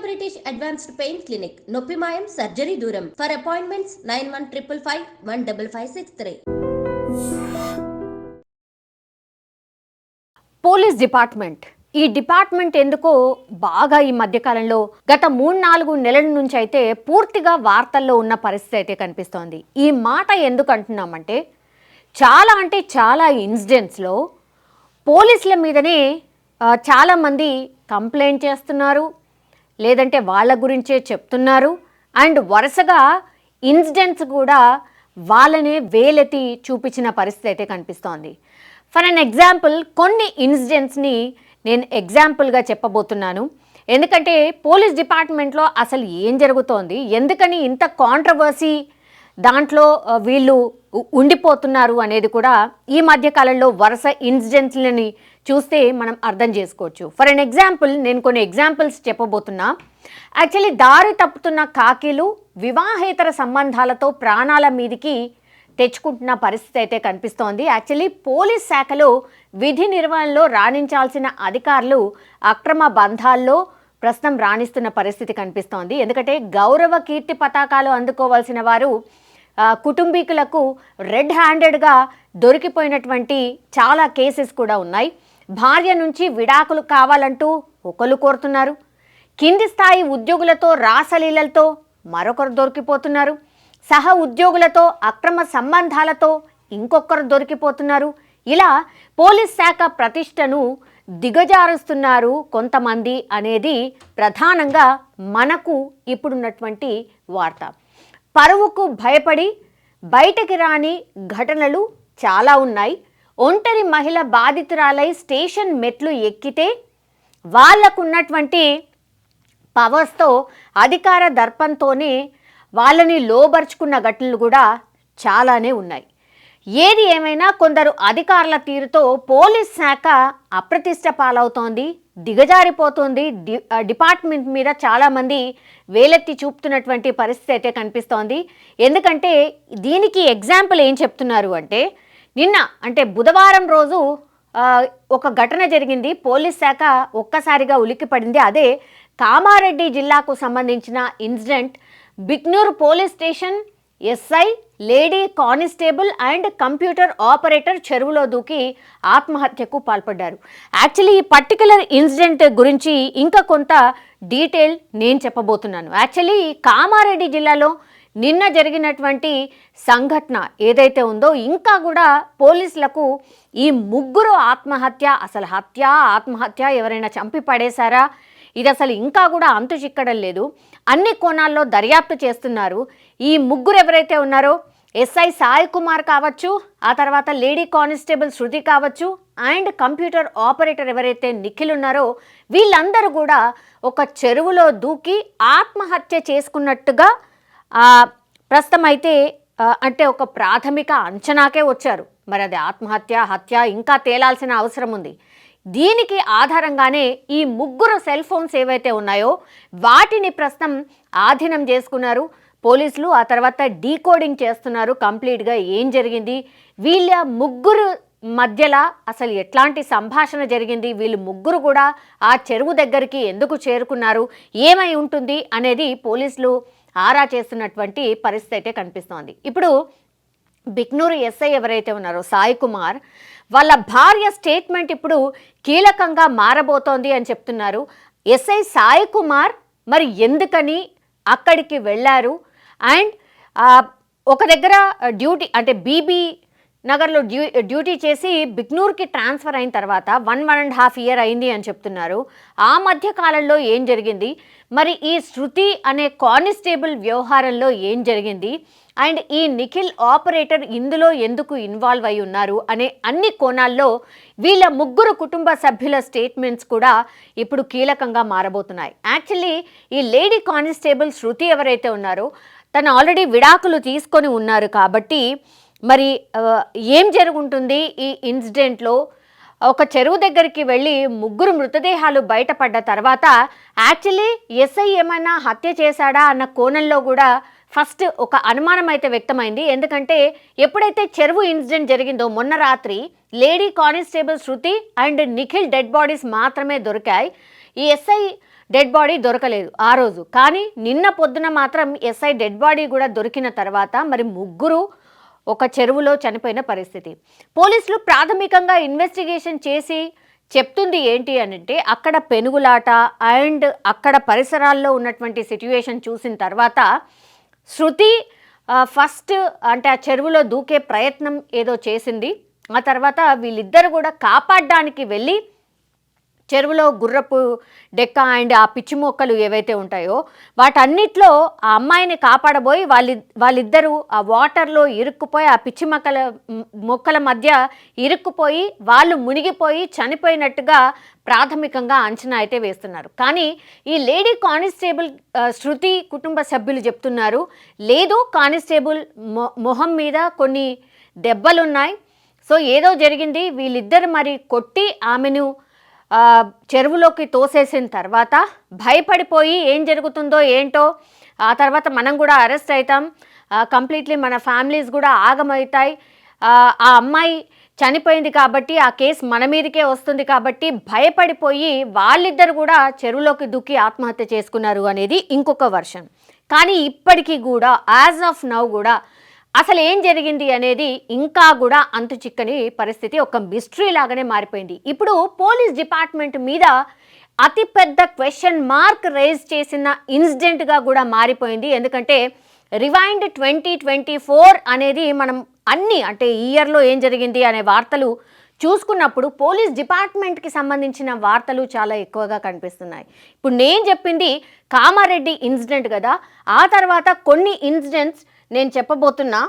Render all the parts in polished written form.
British advanced pain clinic, నొప్పి మాయం, surgery దూరం. For appointments 9155515563. పోలీస్ డిపార్ట్మెంట్ ఈ డిపార్ట్మెంట్ ఎందుకో బాగా ఈ మధ్యకాలంలో గత 3-4 నెలల నుంచి అయితే పూర్తిగా వార్తల్లో ఉన్న పరిస్థితి అయితే కనిపిస్తోంది. ఈ మాట ఎందుకు అంటున్నామంటే చాలా ఇన్సిడెంట్స్లో పోలీసుల మీదనే చాలామంది కంప్లైంట్ చేస్తున్నారు, లేదంటే వాళ్ళ గురించే చెప్తున్నారు. అండ్ వరుసగా ఇన్సిడెంట్స్ కూడా వాళ్ళనే వేలెత్తి చూపించిన పరిస్థితి అయితే కనిపిస్తోంది. ఫర్ అన్ ఎగ్జాంపుల్ కొన్ని ఇన్సిడెంట్స్ని నేను ఎగ్జాంపుల్గా చెప్పబోతున్నాను. ఎందుకంటే పోలీస్ డిపార్ట్మెంట్లో అసలు ఏం జరుగుతోంది, ఎందుకని ఇంత కాంట్రవర్సీ దాంట్లో వీళ్ళు ఉండిపోతున్నారు అనేది కూడా ఈ మధ్యకాలంలో వరుస ఇన్సిడెంట్స్లని చూస్తే మనం అర్థం చేసుకోవచ్చు. ఫర్ అన్ ఎగ్జాంపుల్ నేను కొన్ని ఎగ్జాంపుల్స్ చెప్పబోతున్నా. యాక్చువల్లీ దారి తప్పుతున్న కాకీలు వివాహేతర సంబంధాలతో ప్రాణాల మీదికి తెచ్చుకుంటున్న పరిస్థితి అయితే కనిపిస్తోంది. యాక్చువల్లీ పోలీస్ శాఖలో విధి నిర్వహణలో రాణించాల్సిన అధికారులు అక్రమ బంధాల్లో ప్రస్తుతం రాణిస్తున్న పరిస్థితి కనిపిస్తోంది. ఎందుకంటే గౌరవ కీర్తి పతాకాలు అందుకోవాల్సిన వారు కుటుంబీకులకు రెడ్ హ్యాండెడ్గా దొరికిపోయినటువంటి చాలా కేసెస్ కూడా ఉన్నాయి. భార్య నుంచి విడాకులు కావాలంటూ ఒకరు కోరుతున్నారు, కింది స్థాయి ఉద్యోగులతో రాసలీలలతో మరొకరు దొరికిపోతున్నారు, సహ ఉద్యోగులతో అక్రమ సంబంధాలతో ఇంకొకరు దొరికిపోతున్నారు. ఇలా పోలీస్ శాఖ ప్రతిష్టను దిగజారుస్తున్నారు కొంతమంది అనేది ప్రధానంగా మనకు ఇప్పుడున్నటువంటి వార్త. పరువుకు భయపడి బయటకి రాని ఘటనలు చాలా ఉన్నాయి. ఒంటరి మహిళ బాధితురాలై స్టేషన్ మెట్లు ఎక్కితే వాళ్ళకున్నటువంటి పవర్స్తో అధికార దర్పంతోనే వాళ్ళని లోబర్చుకున్న ఘటనలు కూడా చాలానే ఉన్నాయి. ఏది ఏమైనా కొందరు అధికారుల తీరుతో పోలీస్ శాఖ అప్రతిష్ట పాలవుతోంది, దిగజారిపోతుంది. డిపార్ట్మెంట్ మీద చాలామంది వేలెత్తి చూపుతున్నటువంటి పరిస్థితి అయితే కనిపిస్తోంది. ఎందుకంటే దీనికి ఎగ్జాంపుల్ ఏం చెప్తున్నారు అంటే, నిన్న అంటే బుధవారం రోజు ఒక ఘటన జరిగింది. పోలీస్ శాఖ ఒక్కసారిగా ఉలిక్కిపడింది. అదే కామారెడ్డి జిల్లాకు సంబంధించిన incident. Bhiknoor police station SI, lady constable and computer operator చెరువులో దూకి ఆత్మహత్యకు పాల్పడ్డారు. యాక్చువల్లీ ఈ పర్టికులర్ ఇన్సిడెంట్ గురించి ఇంకా కొంత డీటెయిల్ నేను చెప్పబోతున్నాను. యాక్చువల్లీ కామారెడ్డి జిల్లాలో నిన్న జరిగినటువంటి సంఘటన ఏదైతే ఉందో ఇంకా కూడా పోలీసులకు ఈ ముగ్గురు ఆత్మహత్య, అసలు ఆత్మహత్య ఎవరైనా చంపి పడేశారా, ఇది అసలు ఇంకా కూడా అంతు చిక్కడం లేదు. అన్ని కోణాల్లో దర్యాప్తు చేస్తున్నారు. ఈ ముగ్గురు ఎవరైతే ఉన్నారో ఎస్ఐ సాయి కుమార్ కావచ్చు, ఆ తర్వాత లేడీ కానిస్టేబుల్ శృతి కావచ్చు, అండ్ కంప్యూటర్ ఆపరేటర్ ఎవరైతే నిఖిల్ ఉన్నారో వీళ్ళందరూ కూడా ఒక చెరువులో దూకి ఆత్మహత్య చేసుకున్నట్టుగా ప్రస్తుతం అయితే అంటే ఒక ప్రాథమిక అంచనాకే వచ్చారు. మరి అది హత్య ఇంకా తేలాల్సిన అవసరం ఉంది. దీనికి ఆధారంగానే ఈ ముగ్గురు సెల్ ఫోన్స్ ఏవైతే ఉన్నాయో వాటిని ప్రస్తుతం ఆధీనం చేసుకున్నారు పోలీసులు. ఆ తర్వాత డీకోడింగ్ చేస్తున్నారు కంప్లీట్గా ఏం జరిగింది, వీళ్ళ ముగ్గురు మధ్యలో అసలు ఎట్లాంటి సంభాషణ జరిగింది, వీళ్ళు ముగ్గురు కూడా ఆ చెరువు దగ్గరికి ఎందుకు చేరుకున్నారు, ఏమై ఉంటుంది అనేది పోలీసులు ఆరా చేస్తున్నటువంటి పరిస్థితి అయితే కనిపిస్తోంది. ఇప్పుడు బిక్నూరు ఎస్ఐ ఎవరైతే ఉన్నారో సాయి కుమార్, వాళ్ళ భార్య స్టేట్మెంట్ ఇప్పుడు కీలకంగా మారబోతోంది అని చెప్తున్నారు. ఎస్ఐ సాయి కుమార్ మరి ఎందుకని అక్కడికి వెళ్ళారు, అండ్ ఒక దగ్గర డ్యూటీ అంటే బీబీ నగర్లో డ్యూటీ చేసి బిక్నూర్కి ట్రాన్స్ఫర్ అయిన తర్వాత 1.5 year అయింది అని చెప్తున్నారు. ఆ మధ్య కాలంలో ఏం జరిగింది, మరి ఈ శృతి అనే కానిస్టేబుల్ వ్యవహారంలో ఏం జరిగింది, అండ్ ఈ నిఖిల్ ఆపరేటర్ ఇందులో ఎందుకు ఇన్వాల్వ్ అయి ఉన్నారు అనే అన్ని కోణాల్లో వీళ్ళ ముగ్గురు కుటుంబ సభ్యుల స్టేట్మెంట్స్ కూడా ఇప్పుడు కీలకంగా మారబోతున్నాయి. యాక్చువల్లీ ఈ లేడీ కానిస్టేబుల్ శృతి ఎవరైతే ఉన్నారో తను ఆల్రెడీ విడాకులు తీసుకొని ఉన్నారు కాబట్టి మరి ఏం జరుగుంటుంది ఈ ఇన్సిడెంట్లో, ఒక చెరువు దగ్గరికి వెళ్ళి ముగ్గురు మృతదేహాలు బయటపడ్డ తర్వాత యాక్చువల్లీ ఎస్ఐ ఏమైనా హత్య చేశాడా అన్న కోణంలో కూడా ఫస్ట్ ఒక అనుమానం అయితే వ్యక్తమైంది. ఎందుకంటే ఎప్పుడైతే చెరువు ఇన్సిడెంట్ జరిగిందో మొన్న రాత్రి lady constable Shruti and Nikhil dead bodies మాత్రమే దొరికాయి. ఈ ఎస్ఐ డెడ్ బాడీ దొరకలేదు ఆ రోజు. కానీ నిన్న పొద్దున మాత్రం ఎస్ఐ డెడ్ బాడీ కూడా దొరికిన తర్వాత మరి ముగ్గురు ఒక చెరువులో చనిపోయిన పరిస్థితి. పోలీసులు ప్రాథమికంగా ఇన్వెస్టిగేషన్ చేసి చెప్తుంది ఏంటి అంటే అక్కడ పెనుగులాట అండ్ అక్కడ పరిసరాల్లో ఉన్నటువంటి సిట్యుయేషన్ చూసిన తర్వాత శృతి ఫస్ట్ అంటే ఆ చెరువులో దూకే ప్రయత్నం ఏదో చేసింది. ఆ తర్వాత వీళ్ళిద్దరు కూడా కాపాడడానికి వెళ్ళి చెరువులో గుర్రపు డెక్క అండ్ ఆ పిచ్చి మొక్కలు ఏవైతే ఉంటాయో వాటన్నిటిలో ఆ అమ్మాయిని కాపాడబోయి వాళ్ళిద్దరూ ఆ వాటర్లో ఇరుక్కుపోయి ఆ పిచ్చి మొక్కల మధ్య ఇరుక్కుపోయి వాళ్ళు మునిగిపోయి చనిపోయినట్టుగా ప్రాథమికంగా అంచనా అయితే వేస్తున్నారు. కానీ ఈ లేడీ కానిస్టేబుల్ శృతి కుటుంబ సభ్యులు చెప్తున్నారు, లేదు కానిస్టేబుల్ మొహం మీద కొన్ని దెబ్బలున్నాయి, సో ఏదో జరిగింది, వీళ్ళిద్దరు మరి కొట్టి ఆమెను చెరువులోకి తోసేసిన తర్వాత భయపడిపోయి ఏం జరుగుతుందో ఏంటో, ఆ తర్వాత మనం కూడా అరెస్ట్ అవుతాం, కంప్లీట్లీ మన ఫ్యామిలీస్ కూడా ఆగమవుతాయి, ఆ అమ్మాయి చనిపోయింది కాబట్టి ఆ కేసు మన మీదకే వస్తుంది కాబట్టి భయపడిపోయి వాళ్ళిద్దరు కూడా చెరువులోకి దుక్కి ఆత్మహత్య చేసుకున్నారు అనేది ఇంకొక వర్షన్. కానీ ఇప్పటికీ కూడా యాజ్ ఆఫ్ నౌ కూడా అసలు ఏం జరిగింది అనేది ఇంకా కూడా అంతు చిక్కని పరిస్థితి, ఒక మిస్టరీ లాగానే మారిపోయింది. ఇప్పుడు పోలీస్ డిపార్ట్మెంట్ మీద అతిపెద్ద క్వశ్చన్ మార్క్ రేజ్ చేసిన ఇన్సిడెంట్గా కూడా మారిపోయింది. ఎందుకంటే రివైండ్ 2024 అనేది మనం అన్ని అంటే ఈ ఇయర్లో ఏం జరిగింది అనే వార్తలు చూసుకున్నప్పుడు పోలీస్ డిపార్ట్మెంట్కి సంబంధించిన వార్తలు చాలా ఎక్కువగా కనిపిస్తున్నాయి. ఇప్పుడు నేను చెప్పింది కామారెడ్డి ఇన్సిడెంట్ కదా, ఆ తర్వాత కొన్ని ఇన్సిడెంట్స్ నేను చెప్పబోతున్నా.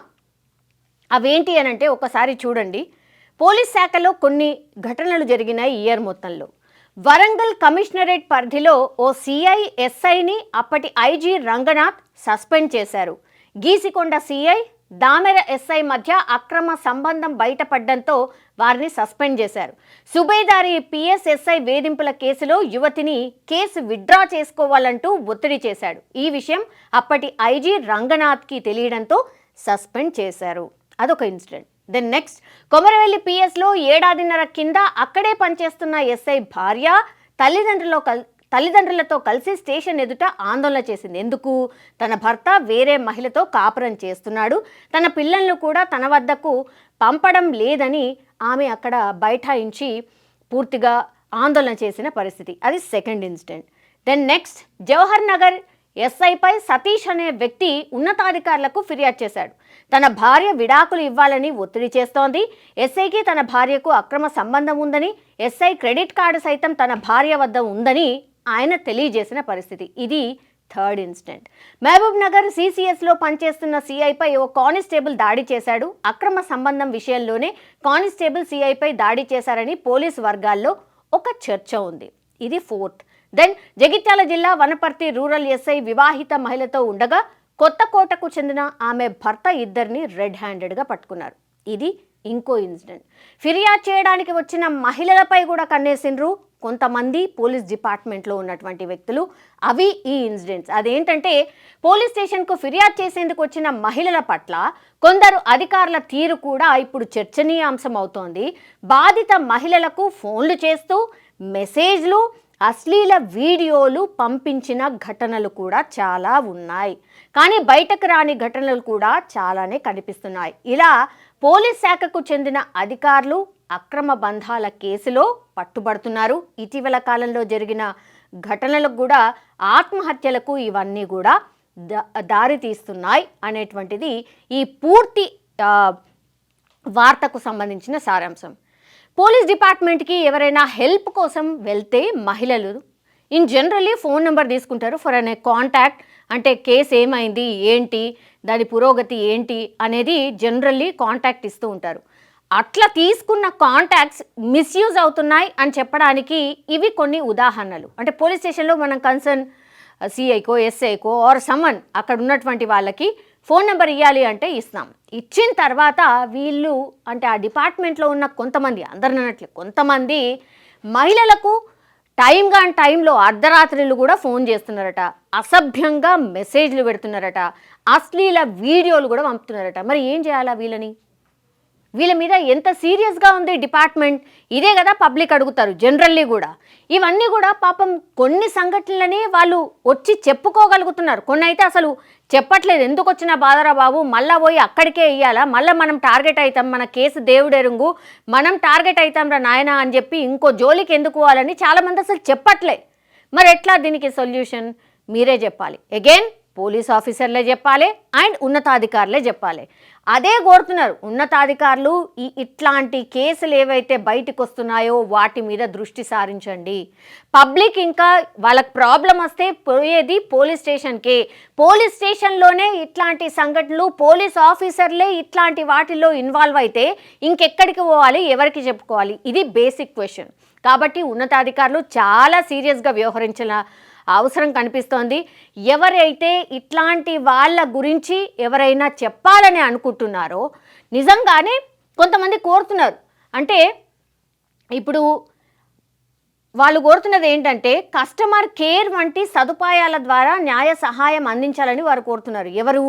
అవేంటి అని అంటే ఒకసారి చూడండి. పోలీస్ శాఖలో కొన్ని ఘటనలు జరిగినాయి ఈ ఇయర్ మొత్తంలో. వరంగల్ కమిషనరేట్ పరిధిలో ఓ సిఐ ఎస్ఐని అప్పటి ఐజీ రంగనాథ్ సస్పెండ్ చేశారు. గీసికొండ సిఐ దామెర ఎస్ఐ మధ్య అక్రమ సంబంధం బయటపడడంతో వారిని సస్పెండ్ చేశారు. సుబేదారి పిఎస్ఎస్ఐ వేధింపుల కేసులో యువతిని కేసు విత్డ్రా చేసుకోవాలంటూ ఒత్తిడి చేశాడు. ఈ విషయం అప్పటి ఐజీ రంగనాథ్కి తెలియడంతో సస్పెండ్ చేశారు. అదొక ఇన్సిడెంట్. దెన్ నెక్స్ట్, కొమరవెల్లి పిఎస్లో ఏడాదిన్నర కింద అక్కడే పనిచేస్తున్న ఎస్ఐ భార్య తల్లిదండ్రులతో కలిసి స్టేషన్ ఎదుట ఆందోళన చేసింది. ఎందుకు? తన భర్త వేరే మహిళతో కాపురం చేస్తున్నాడు, తన పిల్లలను కూడా తన వద్దకు పంపడం లేదని ఆమె అక్కడ బైఠాయించి పూర్తిగా ఆందోళన చేసిన పరిస్థితి. అది second incident. Then next, Jawahar Nagar ఎస్ఐపై సతీష్ అనే వ్యక్తి ఉన్నతాధికారులకు ఫిర్యాదు చేశాడు. తన భార్య విడాకులు ఇవ్వాలని ఒత్తిడి చేస్తోంది. ఎస్ఐకి తన భార్యకు అక్రమ సంబంధం ఉందని, ఎస్ఐ క్రెడిట్ కార్డు సైతం తన భార్య వద్ద ఉందని ఆయన తెలియజేసిన పరిస్థితి. ఇది థర్డ్ ఇన్సిడెంట్. మహబూబ్ నగర్ సిసిఎస్లో పనిచేస్తున్న సిఐపై ఓ కానిస్టేబుల్ దాడి చేశాడు. అక్రమ సంబంధం విషయంలోనే కానిస్టేబుల్ సిఐపై దాడి చేశారని పోలీసు వర్గాల్లో ఒక చర్చ ఉంది. ఇది ఫోర్త్. దెన్ జగిత్యాల జిల్లా వనపర్తి రూరల్ ఎస్ఐ వివాహిత మహిళతో ఉండగా కొత్తకోటకు చెందిన ఆమె భర్త ఇద్దరిని రెడ్ హ్యాండెడ్గా పట్టుకున్నారు. ఇది ఇంకో ఇన్సిడెంట్. ఫిర్యాదు చేయడానికి వచ్చిన మహిళలపై కూడా కన్నేసిండ్రు కొంతమంది పోలీస్ డిపార్ట్మెంట్లో ఉన్నటువంటి వ్యక్తులు. అవి ఈ ఇన్సిడెంట్స్. అదేంటంటే పోలీస్ స్టేషన్కు ఫిర్యాదు చేసేందుకు వచ్చిన మహిళల పట్ల కొందరు అధికారుల తీరు కూడా ఇప్పుడు చర్చనీయాంశం అవుతోంది. బాధిత మహిళలకు ఫోన్లు చేస్తూ మెసేజ్లు, అశ్లీల వీడియోలు పంపించిన ఘటనలు కూడా చాలా ఉన్నాయి. కానీ బయటకు రాని ఘటనలు కూడా చాలానే కనిపిస్తున్నాయి. ఇలా పోలీస్ శాఖకు చెందిన అధికారులు అక్రమ బంధాల కేసులో పట్టుబడుతున్నారు. ఇటీవల కాలంలో జరిగిన ఘటనలకు కూడా ఆత్మహత్యలకు ఇవన్నీ కూడా దారి తీస్తున్నాయి అనేటువంటిది ఈ పూర్తి వార్తకు సంబంధించిన సారాంశం. పోలీస్ డిపార్ట్మెంట్కి ఎవరైనా హెల్ప్ కోసం వెళ్తే మహిళలు జనరల్లీ ఫోన్ నెంబర్ తీసుకుంటారు ఫర్ అనే కాంటాక్ట్, అంటే కేసు ఏమైంది ఏంటి, దాని పురోగతి ఏంటి అనేది జనరల్లీ కాంటాక్ట్ ఇస్తూ ఉంటారు. అట్లా తీసుకున్న కాంటాక్ట్స్ మిస్యూజ్ అవుతున్నాయి అని చెప్పడానికి ఇవి కొన్ని ఉదాహరణలు. అంటే పోలీస్ స్టేషన్లో మనం కన్సర్న్ సిఐకో ఎస్ఐకో ఆర్ సమ్మన్ అక్కడ ఉన్నటువంటి వాళ్ళకి ఫోన్ నెంబర్ ఇవ్వాలి అంటే ఇస్తాం. ఇచ్చిన తర్వాత వీళ్ళు అంటే ఆ డిపార్ట్మెంట్లో ఉన్న కొంతమంది, అందరిని అన్నట్లే కొంతమంది మహిళలకు టైంలో అర్ధరాత్రులు కూడా ఫోన్ చేస్తున్నారట, అసభ్యంగా మెసేజ్లు పెడుతున్నారట, అశ్లీల వీడియోలు కూడా పంపుతున్నారట. మరి ఏం చేయాలా వీళ్ళని? వీళ్ళ మీద ఎంత సీరియస్గా ఉంది డిపార్ట్మెంట్, ఇదే కదా పబ్లిక్ అడుగుతారు జనరల్లీ కూడా. ఇవన్నీ కూడా పాపం కొన్ని సంఘటనలని వాళ్ళు వచ్చి చెప్పుకోగలుగుతున్నారు, కొన్ని అయితే అసలు చెప్పట్లేదు. ఎందుకు వచ్చిన బాధరా బాబు, మళ్ళీ పోయి అక్కడికే ఇయ్యాలా, మళ్ళీ మనం టార్గెట్ అవుతాం, మన కేసు దేవుడెరుంగు, మనం టార్గెట్ అవుతాం రా నాయన అని చెప్పి ఇంకో జోలికి ఎందుకు పోవాలని చాలామంది అసలు చెప్పట్లే. మరి ఎట్లా దీనికి సొల్యూషన్ మీరే చెప్పాలి. అగైన్ పోలీస్ ఆఫీసర్లే చెప్పాలి అండ్ ఉన్నతాధికారులే చెప్పాలి. అదే కోరుతున్నారు ఉన్నతాధికారులు. ఇట్లాంటి కేసులు ఏవైతే బయటకు వస్తున్నాయో వాటి మీద దృష్టి సారించండి. పబ్లిక్ ఇంకా వాళ్ళకి ప్రాబ్లం వస్తే పోయేది పోలీస్ స్టేషన్కే, పోలీస్ స్టేషన్లోనే ఇట్లాంటి సంఘటనలు, పోలీస్ ఆఫీసర్లే ఇట్లాంటి వాటిల్లో ఇన్వాల్వ్ అయితే ఇంకెక్కడికి పోవాలి, ఎవరికి చెప్పుకోవాలి? ఇది బేసిక్ క్వశ్చన్. కాబట్టి ఉన్నతాధికారులు చాలా సీరియస్గా వ్యవహరించిన అవసరం కనిపిస్తోంది. ఎవరైతే ఇట్లాంటి వాళ్ళ గురించి ఎవరైనా చెప్పాలని అనుకుంటున్నారో, నిజంగానే కొంతమంది కోరుతున్నారు, అంటే ఇప్పుడు వాళ్ళు కోరుతున్నది ఏంటంటే కస్టమర్ కేర్ వంటి సదుపాయాల ద్వారా న్యాయ సహాయం అందించాలని వారు కోరుతున్నారు. ఎవరు?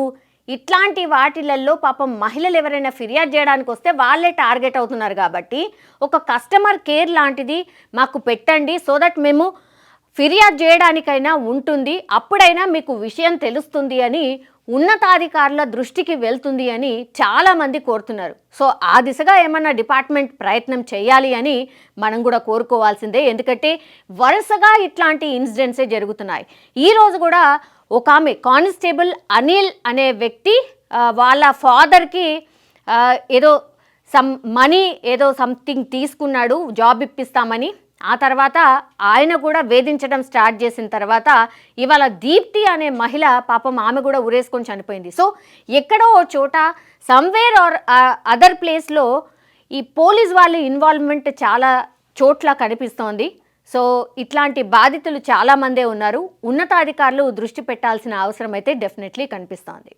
ఇట్లాంటి వాటిలలో పాపం మహిళలు ఎవరైనా ఫిర్యాదు చేయడానికి వస్తే వాళ్ళే టార్గెట్ అవుతున్నారు. కాబట్టి ఒక కస్టమర్ కేర్ లాంటిది మాకు పెట్టండి, సో దట్ మేము ఫిర్యాదు చేయడానికైనా ఉంటుంది, అప్పుడైనా మీకు విషయం తెలుస్తుంది అని, ఉన్నతాధికారుల దృష్టికి వెళ్తుంది అని చాలామంది కోరుతున్నారు. సో ఆ దిశగా ఏమన్నా డిపార్ట్మెంట్ ప్రయత్నం చేయాలి అని మనం కూడా కోరుకోవాల్సిందే. ఎందుకంటే వరుసగా ఇట్లాంటి ఇన్సిడెంట్సే జరుగుతున్నాయి. ఈరోజు కూడా ఒక ఆమె కానిస్టేబుల్ అనిల్ అనే వ్యక్తి వాళ్ళ ఫాదర్కి ఏదో మనీ ఏదో సంథింగ్ తీసుకున్నాడు, జాబ్ ఇప్పిస్తామని. ఆ తర్వాత ఆయన కూడా వేధించడం స్టార్ట్ చేసిన తర్వాత ఇవాళ దీప్తి అనే మహిళ పాపం ఆమె కూడా ఉరేసుకొని చనిపోయింది. సో ఎక్కడో ఓ చోట సమ్వేర్ ఆర్ అదర్ ప్లేస్లో ఈ పోలీస్ వాళ్ళ ఇన్వాల్వ్మెంట్ చాలా చోట్ల కనిపిస్తోంది. సో ఇట్లాంటి బాధితులు చాలామందే ఉన్నారు. ఉన్నతాధికారులు దృష్టి పెట్టాల్సిన అవసరం అయితే డెఫినెట్లీ కనిపిస్తోంది.